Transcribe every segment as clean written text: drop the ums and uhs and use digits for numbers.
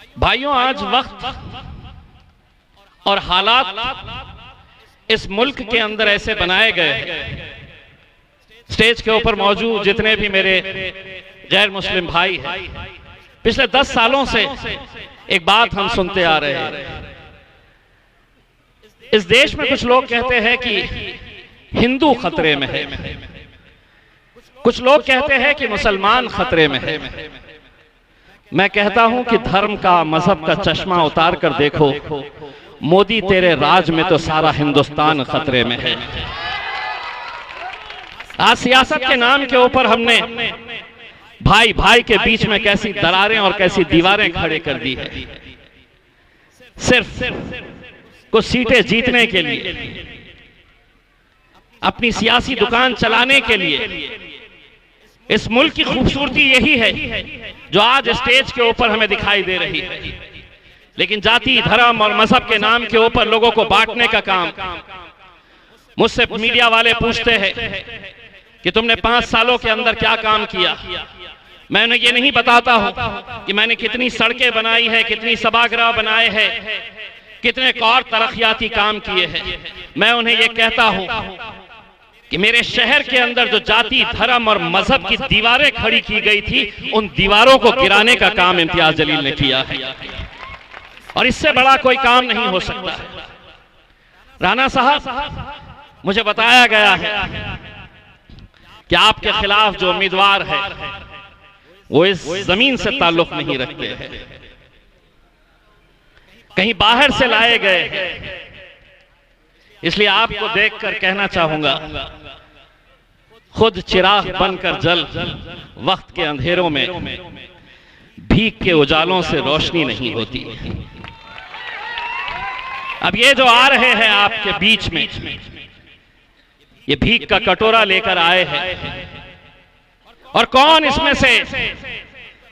भाइयों, आज वक्त और हालात इस मुल्क के अंदर ऐसे बनाए गए, स्टेज के ऊपर मौजूद जितने भी मेरे गैर मुस्लिम भाई हैं, पिछले 10 सालों से एक बात हम सुनते आ रहे हैं। इस देश में कुछ लोग कहते हैं कि हिंदू खतरे में है, कुछ लोग कहते हैं कि मुसलमान खतरे में है। मैं कहता हूं कि धर्म का, मजहब का चश्मा उतार कर देखो, मोदी तेरे राज में तो सारा हिंदुस्तान खतरे में है। आज सियासत के नाम के ऊपर हमने भाई भाई के बीच में कैसी दरारें और कैसी दीवारें खड़े कर दी है, सिर्फ कुछ सीटें जीतने के लिए, अपनी सियासी दुकान चलाने के लिए। इस मुल्क की खूबसूरती यही है जो आज स्टेज के ऊपर हमें दिखाई दे रही है। लेकिन जाति, धर्म और मजहब के नाम के ऊपर लोगों को बांटने का काम, मुझसे मीडिया वाले पूछते हैं कि तुमने 5 सालों के अंदर क्या काम किया। मैं उन्हें ये नहीं बताता हूं कि मैंने कितनी सड़कें बनाई है, कितनी सभागृह बनाए हैं, कितने और तरक्याती काम किए हैं। मैं उन्हें ये कहता हूं कि मेरे शहर के अंदर जो जाति, धर्म और मजहब की दीवारें खड़ी की गई थी, उन दीवारों को गिराने का काम इम्तियाज जलील ने किया है, और इससे बड़ा कोई काम नहीं हो सकता है। राणा साहब, मुझे बताया गया है कि आपके खिलाफ जो उम्मीदवार है वो इस जमीन से ताल्लुक नहीं रखते हैं, कहीं बाहर से लाए गए हैं। इसलिए आपको देखकर कहना चाहूंगा, खुद चिराग बनकर जल, वक्त के अंधेरों में भीख के उजालों से रोशनी नहीं होती। अब ये जो आ रहे हैं आपके बीच में, ये भीख का कटोरा लेकर आए हैं, और कौन इसमें से,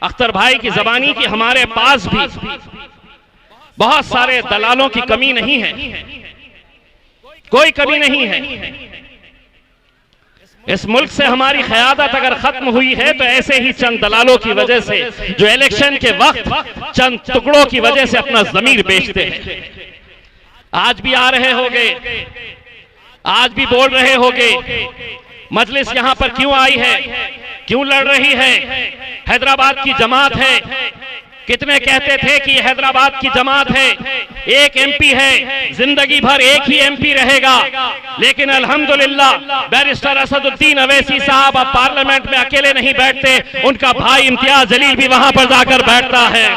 अख्तर भाई की जबानी की हमारे पास भी बहुत सारे दलालों की कमी नहीं है, कोई कमी नहीं है। इस मुल्क से हमारी क़यादत अगर खत्म हुई है तो ऐसे ही चंद दलालों की वजह से, जो इलेक्शन के वक्त चंद टुकड़ों की वजह से अपना ज़मीर बेचते हैं। आज भी आ रहे होंगे, आज भी बोल रहे होंगे, मजलिस यहां पर क्यों आई है, क्यों लड़ रही है, हैदराबाद की जमात है। कितने कहते थे कि ये हैदराबाद की जमात है, एक एमपी है, जिंदगी भर एक ही एमपी रहेगा। लेकिन अल्हम्दुलिल्लाह बैरिस्टर असदुद्दीन अवैसी साहब अब पार्लियामेंट में अकेले नहीं बैठते, उनका भाई इम्तियाज जलील भी वहां पर जाकर बैठता है।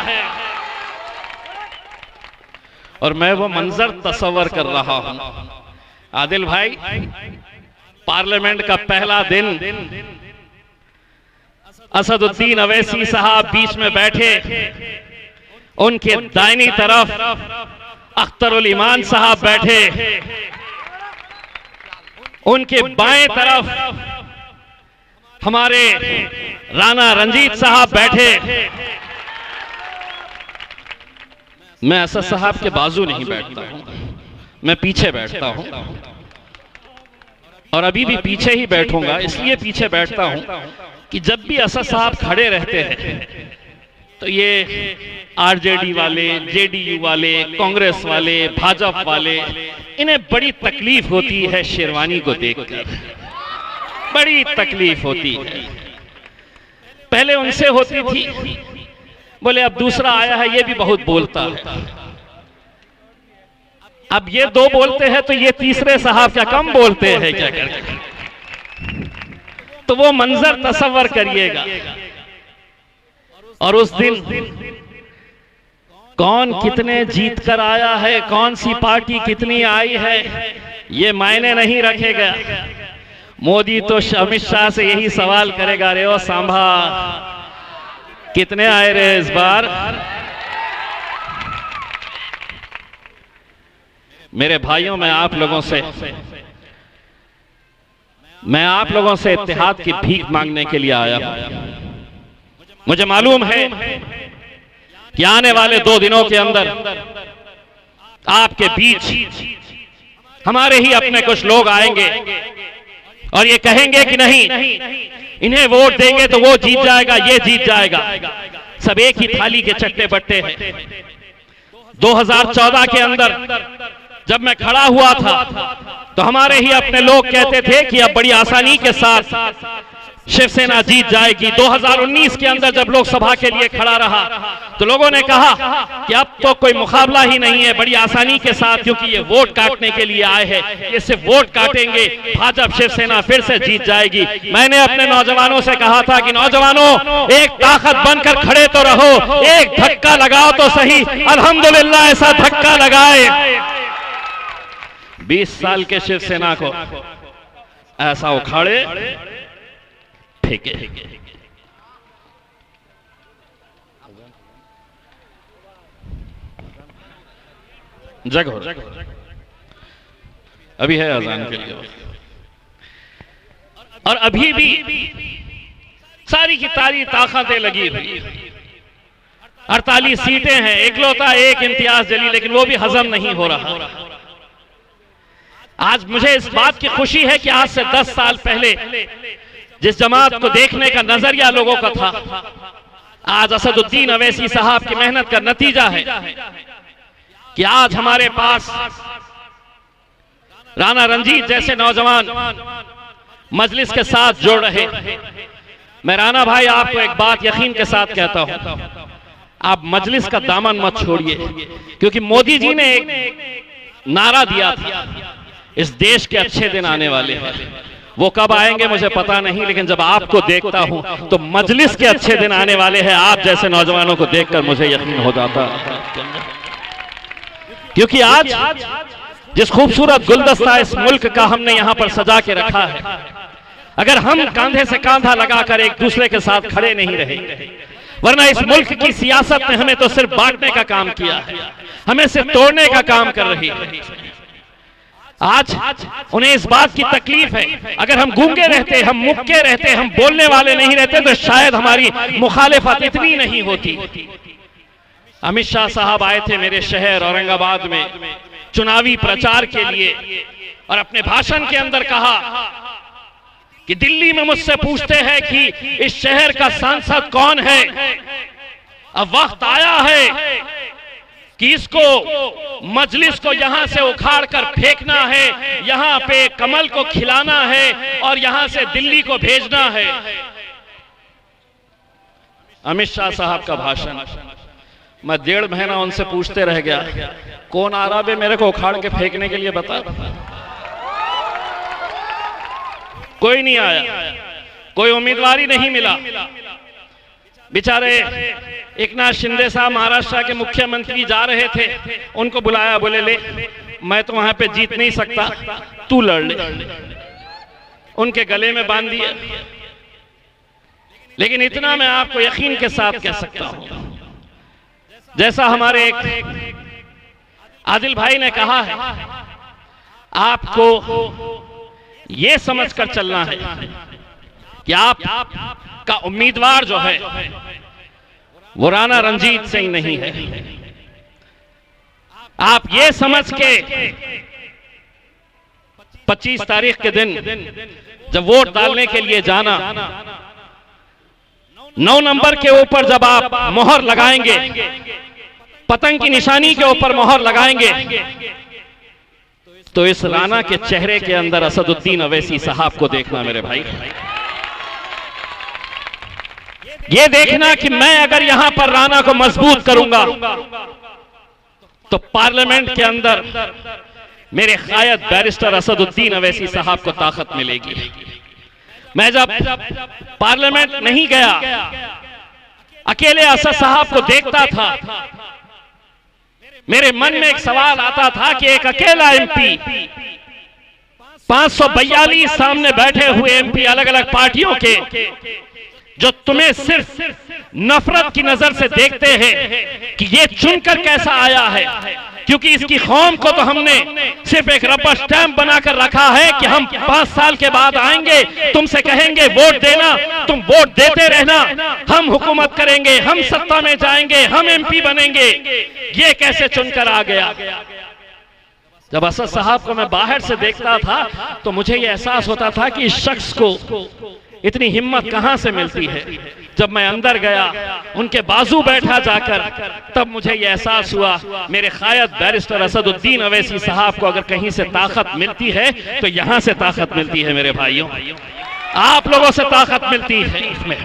और मैं वो मंजर तस्वर कर रहा हूं, आदिल भाई, पार्लियामेंट का पहला दिन, असदुद्दीन अवैसी साहब बीच में बैठे, उनके दाहिनी तरफ अख्तरुल ईमान साहब बैठे, उनके बाएं तरफ हमारे राणा रंजीत साहब बैठे। मैं असद साहब के बाजू नहीं बैठता हूं, मैं पीछे बैठता हूं, और अभी भी पीछे ही बैठूंगा। इसलिए पीछे बैठता हूं कि जब भी असद साहब खड़े रहते हैं तो ये आरजेडी वाले, जेडीयू वाले, कांग्रेस वाले, भाजपा वाले, इन्हें बड़ी तकलीफ होती है शेरवानी को देखकर, बड़ी तकलीफ होती है। पहले उनसे होती थी, बोले अब दूसरा आया है, ये भी बहुत बोलता है। अब ये 2 बोलते हैं तो ये तीसरे साहब क्या कम बोलते हैं क्या करके? तो वो मंजर तसव्वुर करिएगा। और उस दिन कौन कितने जीत कर आया है, कौन सी पार्टी कितनी आई है, ये मायने नहीं रखेगा। मोदी तो अमित शाह से यही सवाल करेगा, रे ओ सांभा कितने आए रे इस बार। मेरे भाइयों, मैं आप लोगों से इत्तेहाद की भीख मांगने के लिए आया हूं। मुझे मालूम है कि आने वाले 2 दिनों के अंदर आपके बीच हमारे ही अपने कुछ लोग आएंगे और ये कहेंगे कि नहीं, इन्हें वोट देंगे तो वो जीत जाएगा, ये जीत जाएगा। सब एक ही थाली के चट्टे बट्टे हैं। 2014 के अंदर जब मैं खड़ा हुआ था तो हमारे ही अपने लोग कहते थे कि अब बड़ी आसानी के साथ शिवसेना जीत जाएगी। 2019 के अंदर जब लोकसभा के लिए खड़ा रहा तो लोगों ने कहा कि अब तो कोई मुकाबला ही नहीं है, बड़ी आसानी के साथ, क्योंकि ये वोट काटने के लिए आए हैं, ये सिर्फ वोट काटेंगे, भाजपा शिवसेना फिर से जीत जाएगी। मैंने अपने नौजवानों से कहा था कि नौजवानों, एक ताकत बनकर खड़े तो रहो, एक धक्का लगाओ तो सही। अल्हम्दुलिल्लाह ऐसा धक्का लगाए, 20 साल के शिवसेना को ऐसा उखाड़े फेंके। जग हो अभी है अजान के लिए, और अभी भी सारी की सारी ताकतें लगी हुई। 48 सीटें हैं, इकलौता एक इम्तियाज जली, लेकिन वो भी हजम नहीं हो रहा। आज मुझे इस बात की खुशी है कि आज से 10 साल पहले जिस जमात को देखने का नजरिया लोगों का था, आज असदुद्दीन अवैसी साहब की मेहनत का नतीजा है कि आज हमारे पास राणा रंजीत जैसे नौजवान मजलिस के साथ जुड़ रहे। मैं राणा भाई आपको एक बात यकीन के साथ कहता हूं, आप मजलिस का दामन मत छोड़िए, क्योंकि मोदी जी ने एक नारा दिया था, इस देश के अच्छे दिन आने वाले हैं। वो कब आएंगे मुझे पता नहीं, लेकिन जब आपको देखता हूं तो मजलिस के अच्छे दिन आने वाले हैं। आप जैसे नौजवानों को देखकर मुझे यकीन हो जाता, क्योंकि आज जिस खूबसूरत गुलदस्ता इस मुल्क का हमने यहां पर सजा के रखा है, अगर हम कांधे से कांधा लगाकर एक दूसरे के साथ खड़े नहीं रहे, वरना इस मुल्क की सियासत ने हमें तो सिर्फ बांटने का काम किया है, हमें सिर्फ तोड़ने का काम कर रही है। आज उन्हें इस बात की तकलीफ है, अगर हम गूंगे रहते, हम मुक्के रहते, हम बोलने वाले नहीं रहते, तो शायद हमारी मुखालिफत इतनी नहीं होती। अमित शाह साहब आए थे मेरे शहर औरंगाबाद में चुनावी प्रचार के लिए, और अपने भाषण के अंदर कहा कि दिल्ली में मुझसे पूछते हैं कि इस शहर का सांसद कौन है, अब वक्त आया है कि इसको मजलिस को यहां से उखाड़ कर फेंकना है, यहां पे कमल को खिलाना है और यहां से दिल्ली को भेजना है। अमित शाह साहब का भाषण, मैं 1.5 महीना उनसे पूछते रह गया, कौन आ रहा बे मेरे को उखाड़ के फेंकने के लिए, बता। कोई नहीं आया, कोई उम्मीदवार ही नहीं मिला। बेचारे एकनाथ शिंदे साहब महाराष्ट्र के मुख्यमंत्री जा रहे थे, उनको बुलाया, बोले ले मैं तो वहां पे जीत नहीं सकता, तू लड़ ले, उनके गले में बांध दिया। लेकिन इतना मैं आपको यकीन के साथ कह सकता हूं, जैसा हमारे एक आदिल भाई ने कहा है, आपको यह समझकर चलना है कि आप का उम्मीदवार जो है वो राणा रंजीत सिंह नहीं है। आप ये समझ के 25 तारीख के दिन जब वोट डालने के लिए जाना, 9 नंबर के ऊपर जब आप मोहर लगाएंगे, पतंग की निशानी के ऊपर मोहर लगाएंगे, तो इस राणा के चेहरे के अंदर असदुद्दीन अवैसी साहब को देखना मेरे भाई। ये देखना कि मैं अगर यहां पर राणा को मजबूत करूंगा तो पार्लियामेंट के अंदर मेरे कायद बैरिस्टर असदुद्दीन अवैसी साहब को ताकत मिलेगी। मैं जब पार्लियामेंट नहीं गया, अकेले असद साहब को देखता था, मेरे मन में एक सवाल आता था कि एक अकेला एमपी, 542 सामने बैठे हुए एमपी अलग अलग पार्टियों के, जो तुम्हें सिर्फ नफरत की नजर से देखते हैं कि ये चुनकर कैसा आया है, क्योंकि इसकी कौम को तो हमने सिर्फ एक रबर स्टैंप बनाकर रखा है कि हम 5 साल के बाद आएंगे, तुमसे कहेंगे वोट देना, तुम वोट देते रहना, हम हुकूमत करेंगे, हम सत्ता में जाएंगे, हम एमपी बनेंगे। ये कैसे चुनकर आ गया? जब असद साहब को मैं बाहर से देखता था तो मुझे ये एहसास होता था कि इस शख्स को इतनी हिम्मत कहां से मिलती है। जब मैं अंदर गया, उनके बाजू बैठा जाकर, तब मुझे यह एहसास हुआ मेरे कायद बैरिस्टर असदुद्दीन अवैसी साहब को अगर कहीं से ताकत मिलती है तो यहां से ताकत मिलती है। मेरे भाइयों, आप लोगों से ताकत मिलती है इसमें।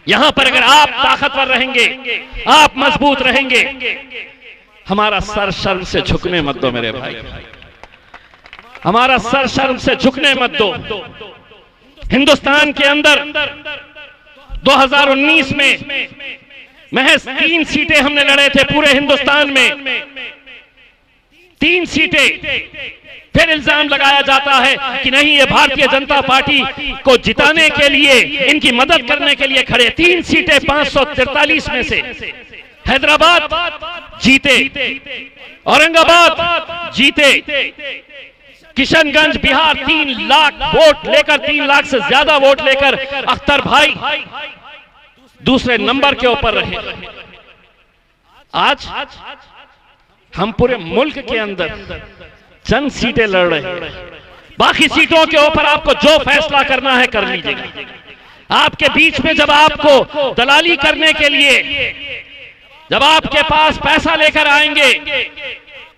यहां पर अगर आप ताकतवर रहेंगे, आप मजबूत रहेंगे, हमारा सर शर्म से झुकने मत दो मेरे भाई, हमारा सर शर्म से झुकने मत दो। हिंदुस्तान के अंदर 2019 में महज 3 सीटें हमने लड़े थे पूरे हिंदुस्तान में, 3 सीटें। फिर इल्जाम लगाया जाता है कि नहीं, ये भारतीय जनता पार्टी को जिताने के लिए, इनकी मदद करने के लिए खड़े। 3 सीटें 543 में से। हैदराबाद जीते, औरंगाबाद जीते, किशनगंज बिहार 3 लाख वोट लेकर, 3 लाख से ज्यादा वोट लेकर अख्तर भाई दूसरे नंबर के ऊपर रहे। आज हम पूरे मुल्क के अंदर चंद सीटें लड़ रहे हैं, बाकी सीटों के ऊपर आपको जो फैसला करना है कर लीजिएगा। आपके बीच में जब आपको दलाली करने के लिए, जब आपके पास पैसा लेकर आएंगे,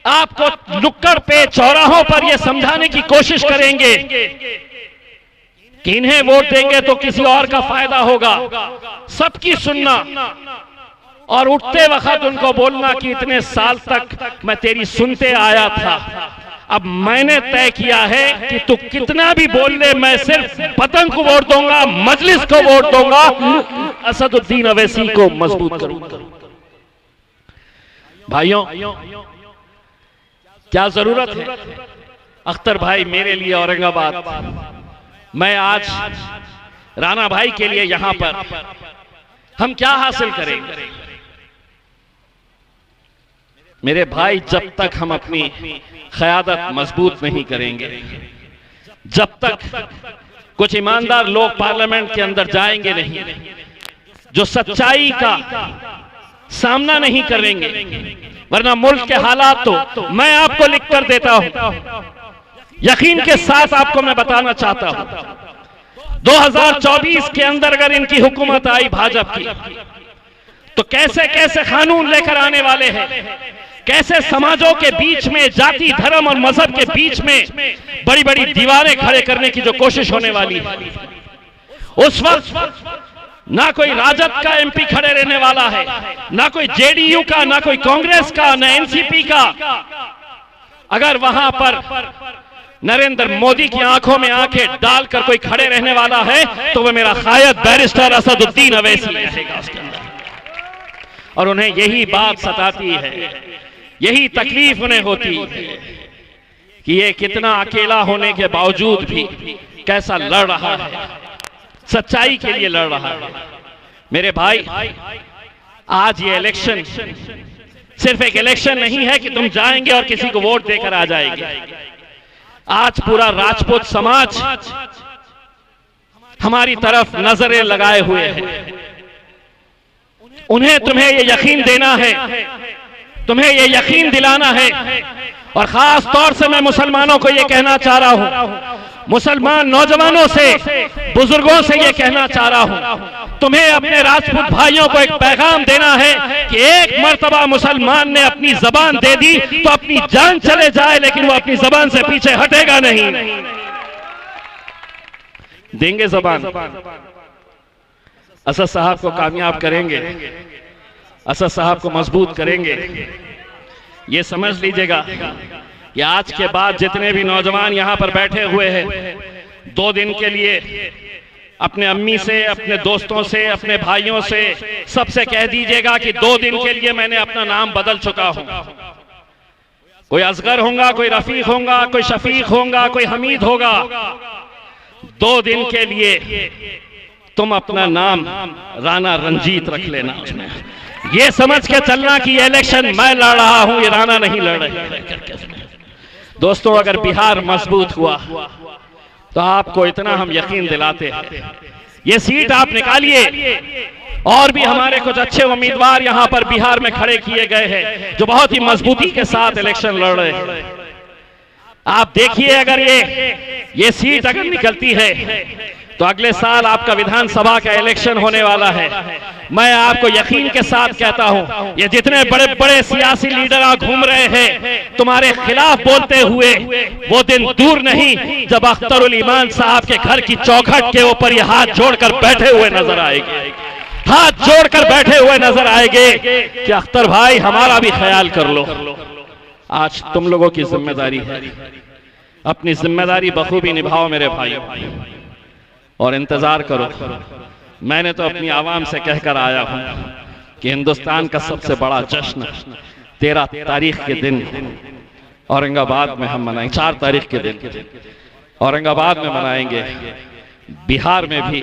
आपको नुक्कड़ पे चौराहों पर यह समझाने की कोशिश करेंगे कि इन्हें वोट देंगे तो किसी और का फायदा होगा, सबकी सुनना और उठते वक्त उनको बोलना कि इतने साल तक मैं तेरी सुनते आया था, अब मैंने तय किया है कि तू कितना भी बोल ले, मैं सिर्फ वतन को वोट दूंगा, मजलिस को वोट दूंगा, असदुद्दीन अवैसी को मजबूत करूंगा। भाइयों, क्या जरूरत है अख्तर भाई मेरे लिए औरंगाबाद, मैं आज राणा भाई के लिए यहां पर, हम क्या हासिल करेंगे मेरे भाई? जब तक हम अपनी क़यादत मजबूत नहीं करेंगे, जब तक कुछ ईमानदार लोग पार्लियामेंट के अंदर जाएंगे नहीं, जो सच्चाई का सामना नहीं करेंगे, वरना मुल्क के हालात तो मैं आपको लिख कर देता हूं, यकीन के साथ आपको मैं बताना चाहता हूं, 2024 के अंदर अगर इनकी हुकूमत आई भाजपा की, तो कैसे कैसे कानून लेकर आने वाले हैं, कैसे समाजों के बीच में, जाति धर्म और मजहब के बीच में बड़ी बड़ी दीवारें खड़े करने की जो कोशिश होने वाली है। उस वक्त ना कोई राजद का एमपी खड़े रहने वाला है, ना कोई जेडीयू का, ना कोई कांग्रेस का, ना एनसीपी का। अगर वहां पर नरेंद्र मोदी की आंखों में आंखें डालकर कोई खड़े रहने वाला है तो वह मेरा कायद बैरिस्टर असदुद्दीन अवैसी रहेगा उसके अंदर। और उन्हें यही बात सताती है, यही तकलीफ उन्हें होती है कि ये कितना अकेला होने के बावजूद भी कैसा लड़ रहा है, सच्चाई के लिए लड़ रहा है। मेरे भाई, आज ये इलेक्शन सिर्फ एक इलेक्शन नहीं है कि तुम जाएंगे और किसी को वोट देकर आ जाएंगे। आज पूरा राजपूत समाज हमारी तरफ नजरें लगाए हुए है। उन्हें तुम्हें ये यकीन देना है, तुम्हें ये यकीन दिलाना है, और खास तौर से मैं मुसलमानों को ये कहना चाह रहा हूं, मुसलमान नौजवानों से, बुजुर्गों से ये कहना चाह रहा हूं, तुम्हें अपने राजपूत भाइयों को एक पैगाम देना है कि एक मर्तबा मुसलमान ने अपनी जबान दे दी तो अपनी जान चले जाए, लेकिन वो अपनी जबान से पीछे हटेगा नहीं। देंगे जबान, असद साहब को कामयाब करेंगे, असद साहब को मजबूत करेंगे। ये समझ लीजिएगा कि आज के बाद जितने भी नौजवान यहां पर बैठे हुए हैं, 2 दिन के लिए अपने अम्मी से, अपने दोस्तों से, अपने भाइयों से, सबसे कह दीजिएगा कि 2 दिन के लिए मैंने अपना नाम बदल चुका हूं। कोई असगर होगा, कोई रफीक होगा, कोई शफीक होगा, कोई हमीद होगा। 2 दिन के लिए तुम अपना नाम राणा रंजीत रख लेना उसमें, ये समझ के चलना कि ये इलेक्शन मैं लड़ रहा हूं, ये राणा नहीं लड़ रहे। दोस्तों, अगर बिहार मजबूत हुआ तो आपको इतना हम यकीन दिलाते हैं, ये सीट आप निकालिए। और भी हमारे कुछ अच्छे उम्मीदवार यहां पर बिहार में खड़े किए गए हैं जो बहुत ही मजबूती के साथ इलेक्शन लड़ रहे हैं। आप देखिए, अगर ये सीट अगर निकलती है तो अगले साल आपका विधानसभा का इलेक्शन होने वाला है। मैं आपको यकीन के साथ कहता हूं, ये जितने बड़े बड़े सियासी लीडर घूम रहे हैं तुम्हारे खिलाफ बोलते हुए, वो दिन दूर नहीं जब अख्तरुल ईमान साहब के घर की चौखट के ऊपर ये हाथ जोड़कर बैठे हुए नजर आएंगे, हाथ जोड़कर बैठे हुए नजर आएंगे कि अख्तर भाई हमारा भी ख्याल कर लो। आज तुम लोगों की जिम्मेदारी है, अपनी जिम्मेदारी बखूबी निभाओ मेरे भाई, और इंतजार करो। मैंने तो अपनी आवाम से कहकर आया हूं कि हिंदुस्तान का सबसे बड़ा जश्न 13 तारीख के दिन औरंगाबाद में हम मनाएंगे, 4 तारीख के दिन औरंगाबाद में मनाएंगे। बिहार में भी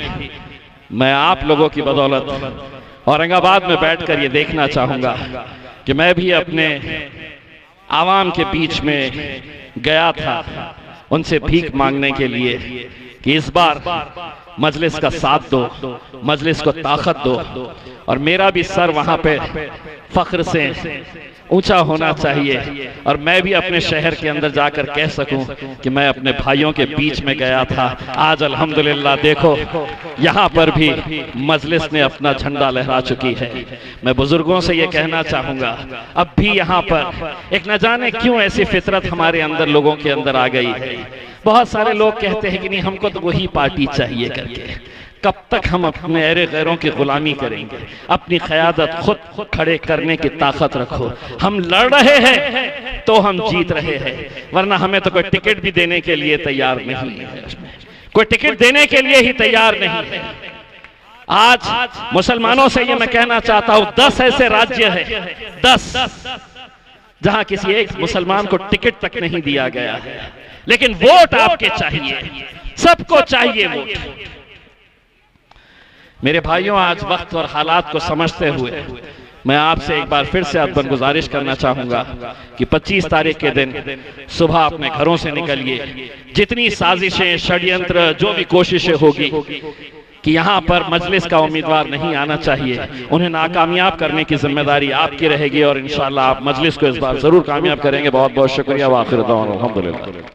मैं आप लोगों की बदौलत औरंगाबाद में बैठकर ये देखना चाहूंगा कि मैं भी अपने आवाम के बीच में गया था उनसे भीख मांगने के लिए कि इस बार मजलिस का साथ दो, मजलिस को ताकत दो, और मेरा भी सर वहां पे फख्र से ऊंचा होना चाहिए, और मैं भी अपने शहर के अंदर जाकर कह सकूं कि मैं अपने भाइयों के बीच में गया था। आज अल्हम्दुलिल्लाह देखो यहां पर भी मजलिस ने अपना झंडा लहरा चुकी है। मैं बुजुर्गों से ये कहना चाहूंगा, अब भी यहां पर एक न जाने क्यों ऐसी फितरत हमारे अंदर लोगों के अंदर आ गई है। बहुत सारे लोग कहते हैं कि नहीं हमको तो वही पार्टी चाहिए करके। कब तक हम अपने अहरे गैरों की गुलामी करेंगे? अपनी क़यादत खुद खड़े करने की ताकत रखो। हम लड़ रहे हैं तो हम जीत रहे हैं, वरना हमें तो कोई टिकट भी देने के लिए तैयार नहीं है, कोई टिकट देने के लिए ही तैयार नहीं है। आज मुसलमानों से ये मैं कहना चाहता हूं, 10 ऐसे राज्य है, 10 जहां किसी एक मुसलमान को टिकट तक नहीं दिया गया है, लेकिन वोट आपके चाहिए, सबको चाहिए वोट। मेरे भाइयों, आज वक्त और हालात को समझते हुए मैं आपसे एक बार फिर से अदबन गुजारिश करना चाहूंगा कि 25 तारीख के दिन सुबह अपने घरों से निकलिए। जितनी साजिशें, षड्यंत्र, जो भी कोशिशें होगी कि यहाँ पर मजलिस का उम्मीदवार नहीं आना चाहिए, उन्हें नाकामयाब करने की जिम्मेदारी आपकी रहेगी, और इंशाअल्लाह आप मजलिस को इस बार जरूर कामयाब करेंगे। बहुत बहुत शुक्रिया। व आखिर दावाना अल्हम्दुलिल्लाह।